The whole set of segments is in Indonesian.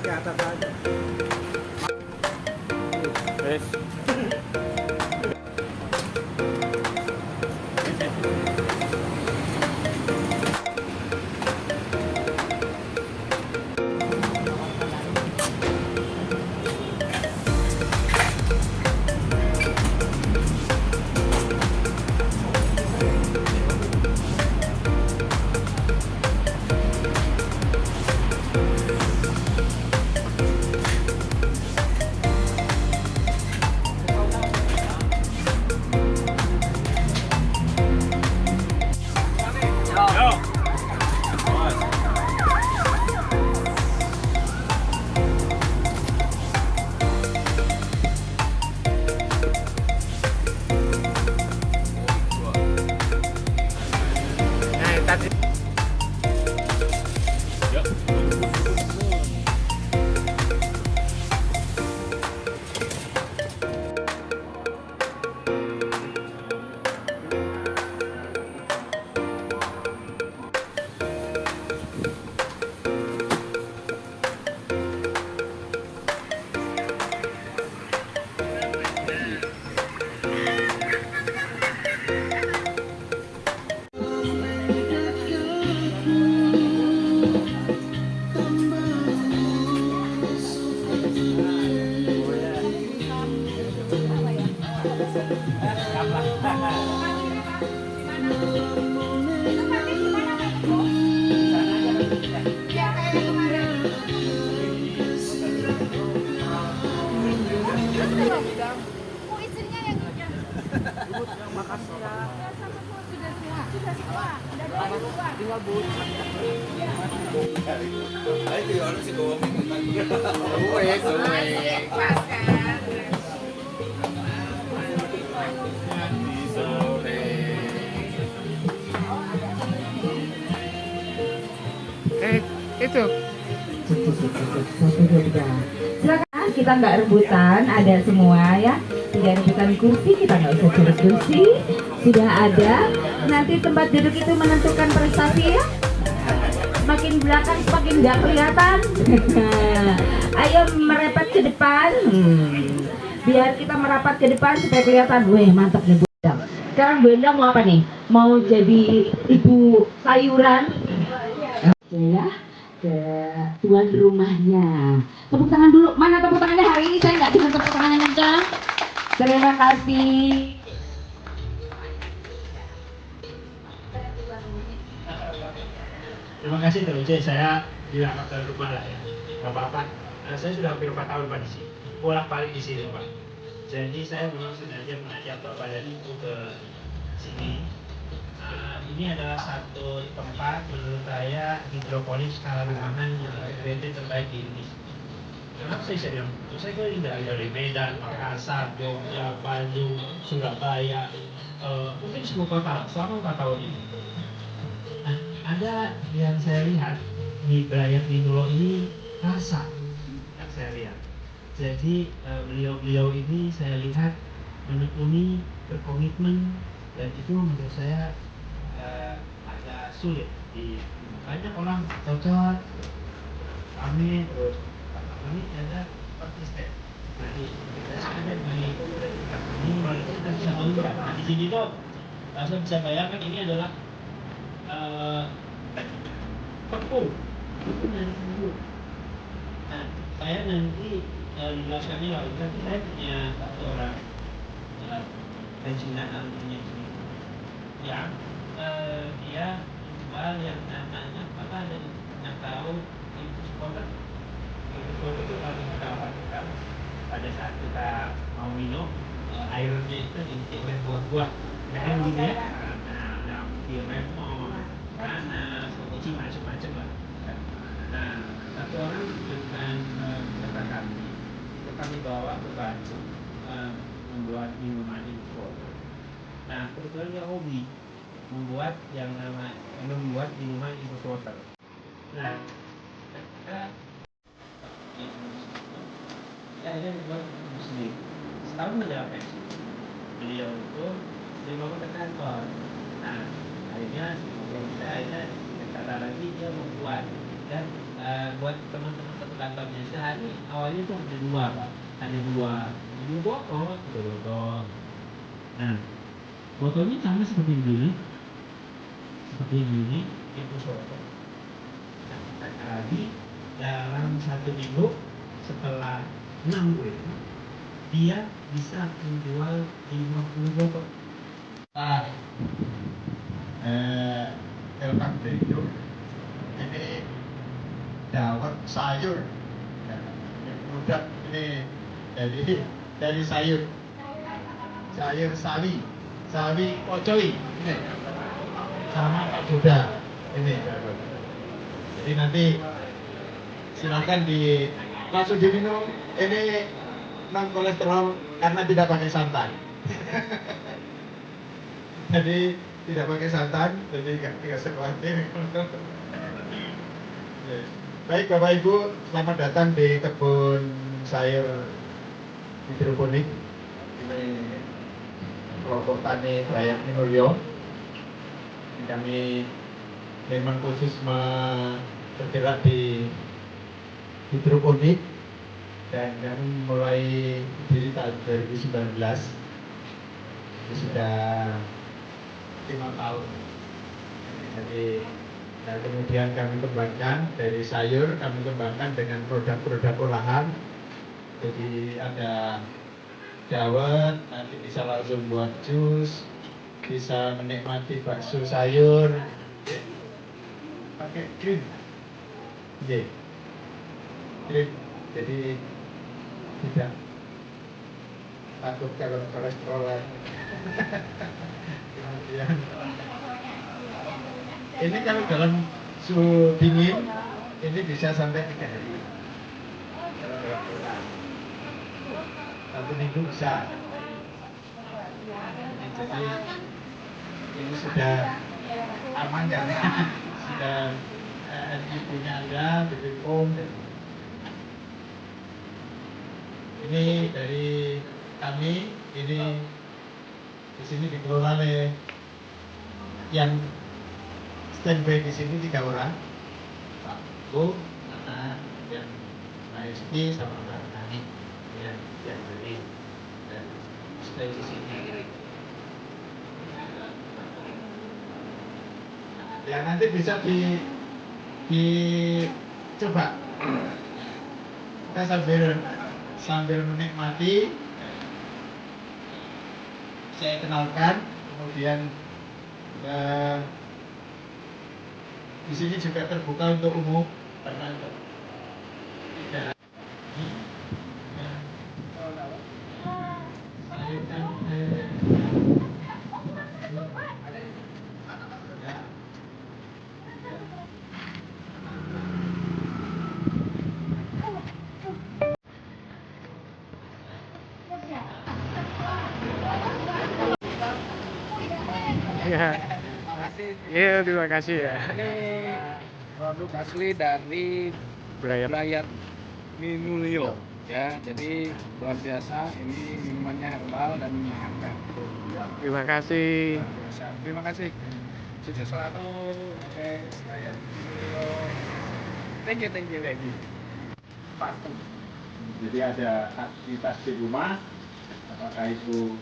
ke atas aja. Wes. Nah, tadi. Oh, istrinya yang makasih ya. Sudah semua. Udah ada dua. Tinggal bun. Pas kan. Itu. Silakan, kita nggak rebutan, ada semua ya. Tidak rebutan kursi, kita nggak usah cari kursi. Sudah ada. Nanti tempat duduk itu menentukan prestasi ya. Semakin belakang semakin nggak kelihatan. Ayo merepet ke depan. Biar kita merapat ke depan supaya kelihatan. Weh, mantap nih Bu Endang. Sekarang Bu Endang mau apa nih? Mau jadi ibu sayuran? Ya, ke tuan rumahnya. Tepuk tangan dulu. Mana tepuk tangannya hari ini? Saya nggak dengar tepuk tangannya kencang. Terima kasih. Terima kasih TUC, saya tidak akan lupa lah ya. Bapak-bapak, saya sudah hampir 4 tahun Pak di sini. Bolak-balik di sini Pak. Jadi saya memang sengaja mengajak Bapak dan Ibu ke sini. Ini adalah satu tempat menurut saya hidroponik skala rumahan yang integrated terbaik di Indonesia. Kenapa saya bilang itu? Saya keliling dari Medan, Makassar, Jogja, Bandung, Surabaya, mungkin semua kota selama 4 tahun ini. Nah, ada yang saya lihat di Brian Winulo ini rasa yang saya lihat. Jadi beliau ini saya lihat menekuni, berkomitmen, dan itu menurut saya agak sulit. Banyak orang cocok, kami terus kami ada konsisten. Jadi saya ada di ini kita bisa melihat. Nah, di sini tuh saya bisa bayangkan ini adalah tepung dari sembuh. Nah, saya nanti menjelaskannya lalu kan saya punya satu orang pensiunan alumni ini yang dia jual yang namanya apa ada yang tahu infus powder. Infus powder itu kalau kita lakukan pada saat kita mau minum airnya itu diisi oleh buah-buah. Nah, gitu ya. Nah, di lemon, nanas, kunci macam-macam lah. Nah, satu orang dengan peserta kami bawa ke Bandung membuat minuman infus. Nah, kebetulan dia hobi membuat minuman infus water. Nah, ketika ya ini dibuat sendiri. Setahun menjelang pensiun, beliau itu mau ke kantor. Nah, akhirnya kita akhirnya kata lagi dia membuat dan buat teman-teman satu kantornya ini awalnya tuh ada dua Pak, ada dua botol, Nah, botolnya sama seperti ini, itu botol. Nah, lagi dalam 1 minggu setelah 6 bulan dia bisa menjual 50 botol. Elpak itu ini dawet sayur, yang produk ini dari sayur sawi pocoi ini sama Pak Buddha ini. Jadi nanti silakan langsung diminum, ini non kolesterol karena tidak pakai santan. Jadi tidak pakai santan, jadi tidak usah khawatir. Baik Bapak Ibu, selamat datang di kebun sayur hidroponik. Ini kelompok tani Rakyat Minulyo. Kami memang khusus bergerak di hidroponik dan kami mulai diri tahun 2019. Sudah 5 tahun. Jadi kemudian kami kembangkan dari sayur, kami kembangkan dengan produk-produk olahan. Jadi ada dawet, nanti bisa langsung buat jus, bisa menikmati bakso sayur, pakai krim, krim. Jadi tidak takut kalau kolesterolan. Kemudian ini kalau dalam suhu dingin ini bisa sampai 3 hari. Kalau dalam kulkas 1 minggu bisa. Jadi ini sudah aman karena sudah ibunya ada, BPOM. Ini dari kami, ini di sini dikelola oleh yang standby di sini 3 orang, Pak Bu, anak yang Maesti sama Mbak Nani yang beli dan stay di sini. Ya nanti bisa dicoba. Kita sambil menikmati, saya kenalkan, kemudian di sini juga terbuka untuk umum karena tidak Iya, terima kasih ya. Ini produk asli dari Rakyat Minulyo ya. Jadi luar biasa, ini minumannya herbal dan menyehatkan. Terima kasih. Terima kasih. Sukses selalu. Oke, Rakyat Minulyo. Thank you. Jadi ada aktivitas di rumah, apakah itu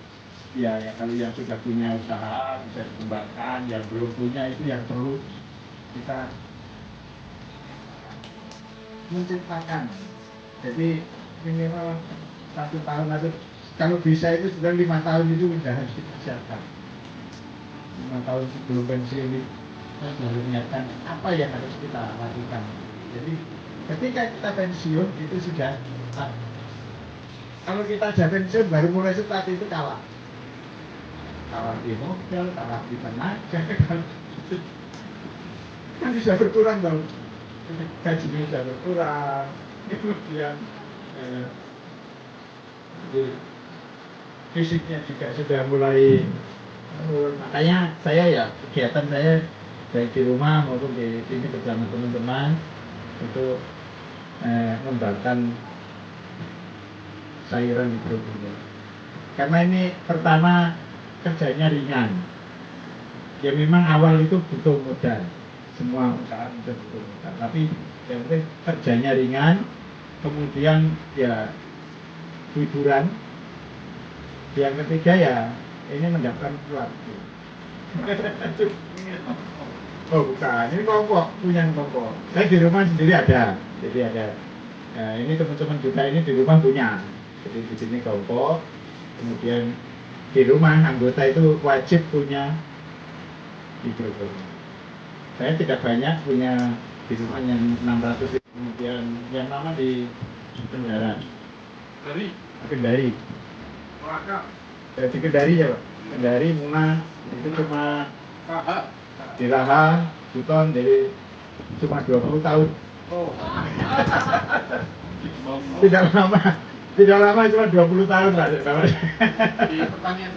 ya kalau yang sudah punya usaha bisa dikembangkan, yang belum punya itu yang perlu kita menciptakan. Jadi minimal 1 tahun atau kalau bisa itu sudah 5 tahun itu sudah harus dipersiapkan. 5 tahun sebelum pensiun ini kita sudah menyiapkan apa yang harus kita lakukan. Jadi ketika kita pensiun itu sudah kalau kita sudah pensiun baru mulai start itu kalah di modal, kalah di tenaga, kan bisa berkurang dong, gajinya bisa berkurang, kemudian fisiknya juga sudah mulai makanya saya ya kegiatan saya baik di rumah maupun di sini bersama teman-teman untuk membakar sayuran hidroponik. Karena ini pertama kerjanya ringan. Ya memang awal itu butuh modal. Semua usaha itu butuh modal. Tapi yang penting kerjanya ringan, kemudian ya hiburan, yang ketiga ya ini mendapatkan sesuatu. Oh bukan, ini kelompok, punya kelompok. Saya di rumah sendiri ada, jadi ada. Nah, ini teman-teman juga ini di rumah punya. Jadi di sini kelompok, kemudian di rumah anggota itu wajib punya mikrofon. Saya tidak banyak punya di rumah yang 600, kemudian yang lama di Kendari. Kendari. Di Kendari ya Pak. Kendari Muna itu cuma di Raha, Buton jadi cuma 20 tahun. Tidak lama cuma 20 tahun lah. Di pertanian.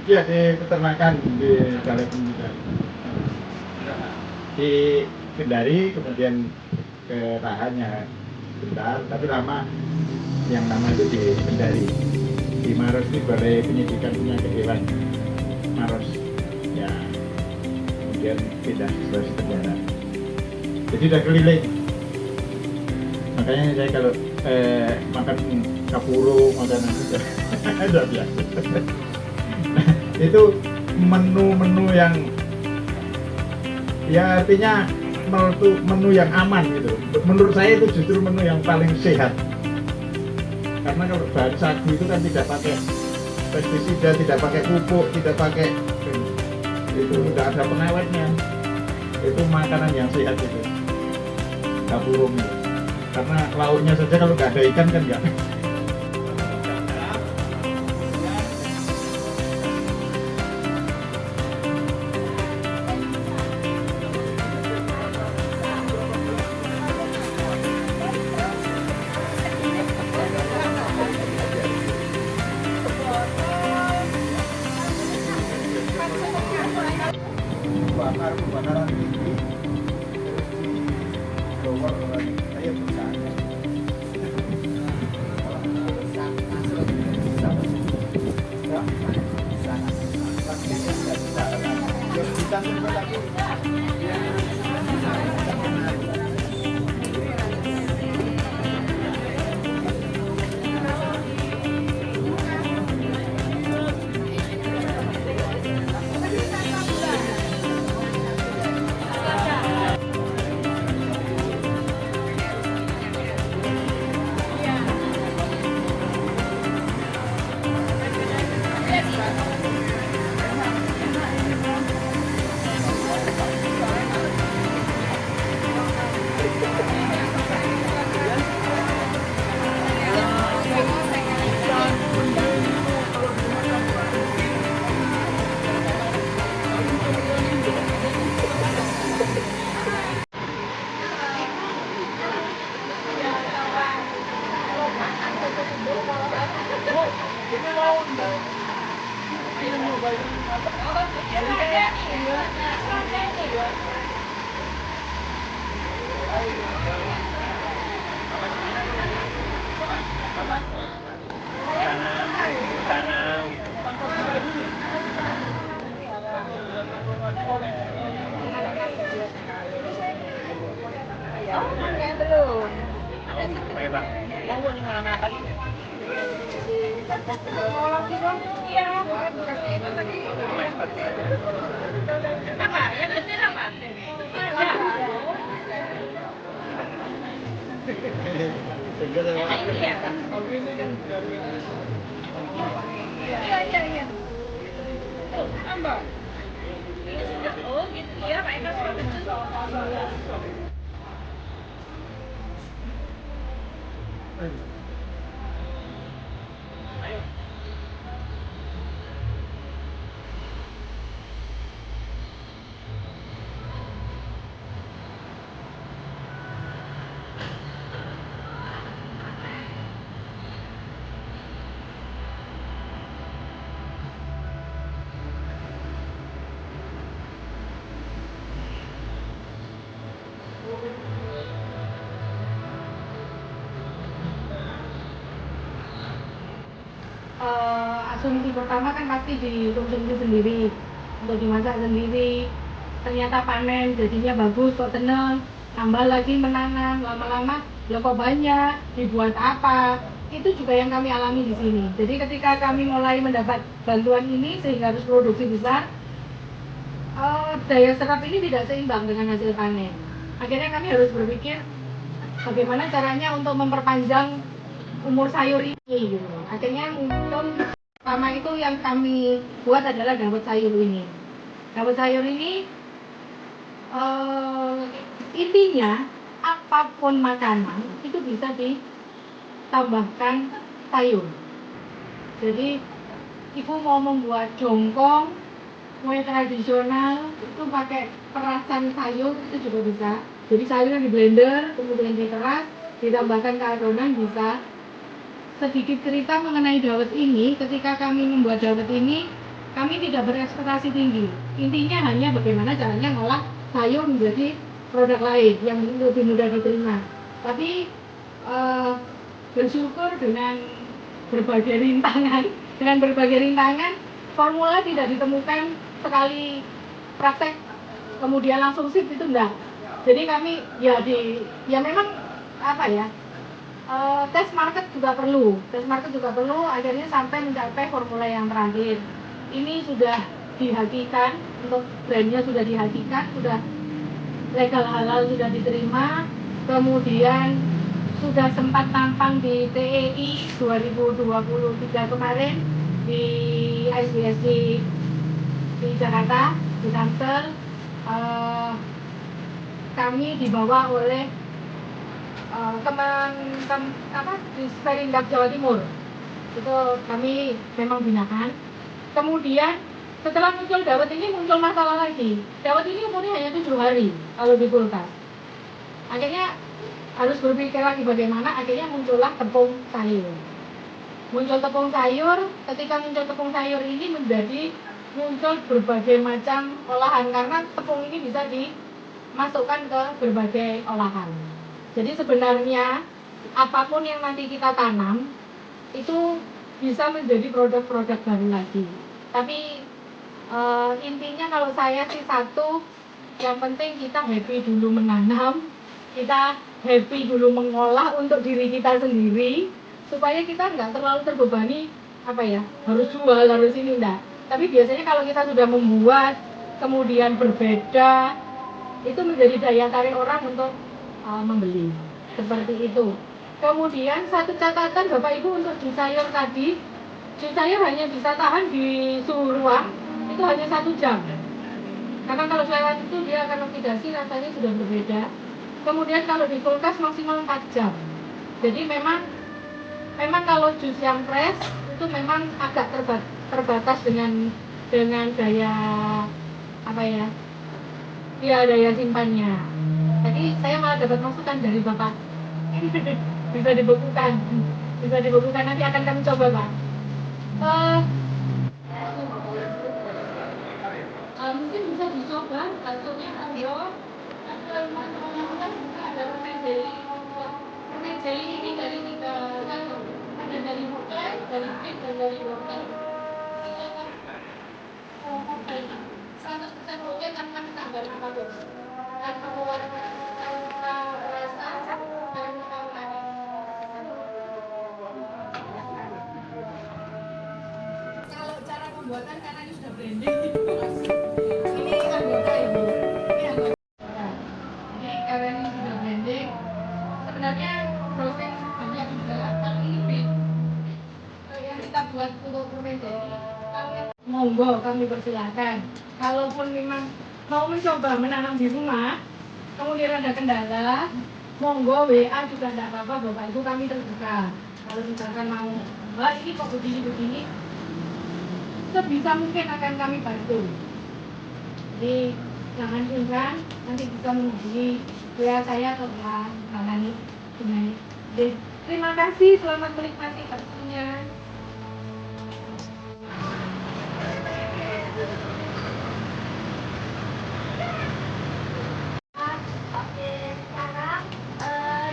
Iya di peternakan di Balai Pendidikan. Di Kendari kemudian ke Rahanya bentar, tapi lama. Yang lama itu di Kendari. Di Maros ini Balai Penyidikan punya Kedewan Maros. Ya kemudian pindah ke Sulawesi Tenggara. Jadi udah keliling. Makanya saya kalau makan kapuru, makanan itu udah biasa. Nah, itu menu-menu yang ya artinya menu yang aman gitu. Menurut saya itu justru menu yang paling sehat. Karena kalau bahan sagu itu kan tidak pakai pestisida, tidak pakai pupuk, tidak pakai itu tidak ada pengawetnya. Itu makanan yang sehat itu. Kapurung itu. Karena lauknya saja kalau nggak ada ikan kan nggak. Kebakaran tinggi terus di lower saya bercanda. Asumsi pertama kan pasti dikonsumsi sendiri, untuk dimasak sendiri. Ternyata panen jadinya bagus kok tenang, tambah lagi menanam, lama-lama Loh kok banyak, dibuat apa? Itu juga yang kami alami di sini. Jadi ketika kami mulai mendapat bantuan ini sehingga harus produksi besar, daya serap ini tidak seimbang dengan hasil panen. Akhirnya kami harus berpikir bagaimana caranya untuk memperpanjang umur sayur ini gitu. Akhirnya muncul pertama itu yang kami buat adalah dawet sayur ini. Dawet sayur ini intinya apapun makanan itu bisa ditambahkan sayur. Jadi ibu mau membuat jongkong, kue tradisional itu pakai perasan sayur itu juga bisa. Jadi sayurnya di blender, kemudian dikeras, ditambahkan ke adonan bisa. Sedikit cerita mengenai dawet ini, ketika kami membuat dawet ini, kami tidak berekspektasi tinggi. Intinya hanya bagaimana caranya ngolah sayur menjadi produk lain yang lebih mudah diterima. Tapi bersyukur dengan berbagai rintangan, formula tidak ditemukan sekali praktek kemudian langsung sip itu enggak. Jadi kami ya memang apa ya, tes market juga perlu, akhirnya sampai mencapai formula yang terakhir. Ini sudah dihakikan, untuk brandnya sudah dihakikan, sudah legal halal, sudah diterima, kemudian sudah sempat tampang di TEI 2023 kemarin di ISBSD di Jakarta, di Tangsel. Kami dibawa oleh Disperindak Jawa Timur. Itu kami memang binakan. Kemudian setelah muncul dawet ini muncul masalah lagi. Dawet ini umurnya hanya 7 hari kalau di kulkas. Akhirnya harus berpikir lagi bagaimana, akhirnya muncullah tepung sayur. Ketika muncul tepung sayur ini muncul berbagai macam olahan, karena tepung ini bisa dimasukkan ke berbagai olahan. Jadi sebenarnya apapun yang nanti kita tanam itu bisa menjadi produk-produk baru lagi. Tapi intinya kalau saya sih satu, yang penting kita happy dulu menanam, kita happy dulu mengolah untuk diri kita sendiri, supaya kita nggak terlalu terbebani harus jual, harus ini, enggak. Tapi biasanya kalau kita sudah membuat kemudian berbeda, itu menjadi daya tarik orang untuk membeli, seperti itu. Kemudian satu catatan Bapak Ibu untuk jus sayur tadi, jus sayur hanya bisa tahan di suhu ruang itu hanya 1 jam, karena kalau lewat itu dia akan oksidasi, rasanya sudah berbeda. Kemudian kalau di kulkas maksimal 4 jam. Jadi memang kalau jus yang fresh itu memang agak terbatas dengan daya daya simpannya. Jadi saya malah dapat masukan dari Bapak. bisa dibekukan, nanti akan kami coba, Pak. Mungkin bisa dicoba baksonya Ando. Ada permen jeli ini dari 3 ada dari bukan, dari pit, dan dari wortel. 100% mungkin tanpa tambahan apapun, tanpa mewarna, tanpa rasa, tanpa manis. Kalau cara pembuatan karena ini sudah blending, ini anggota Ibu, ini anggota. Jadi karena ini sudah blending, sebenarnya proses banyak juga, kalau ini pit yang kita buat untuk permen jeli. Monggo kami persilakan. Kalaupun memang mau mencoba menanam di rumah, kemudian ada kendala, monggo WA juga tidak apa-apa, Bapak Ibu kami terbuka. Kalau misalkan mau, Mbak ini kok begini, sebisa mungkin akan kami bantu. Jadi jangan sungkan, nanti bisa menghubungi WA saya atau WA Nani. Terima kasih, selamat menikmati baksonya. Oke, sekarang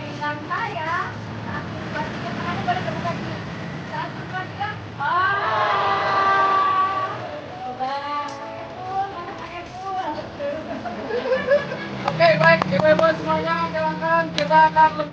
dengan saya aku bagikan tangannya pada terbuka dulu. 1, 2, 3. Oke, baik Ibu-ibu semuanya, silakan kita akan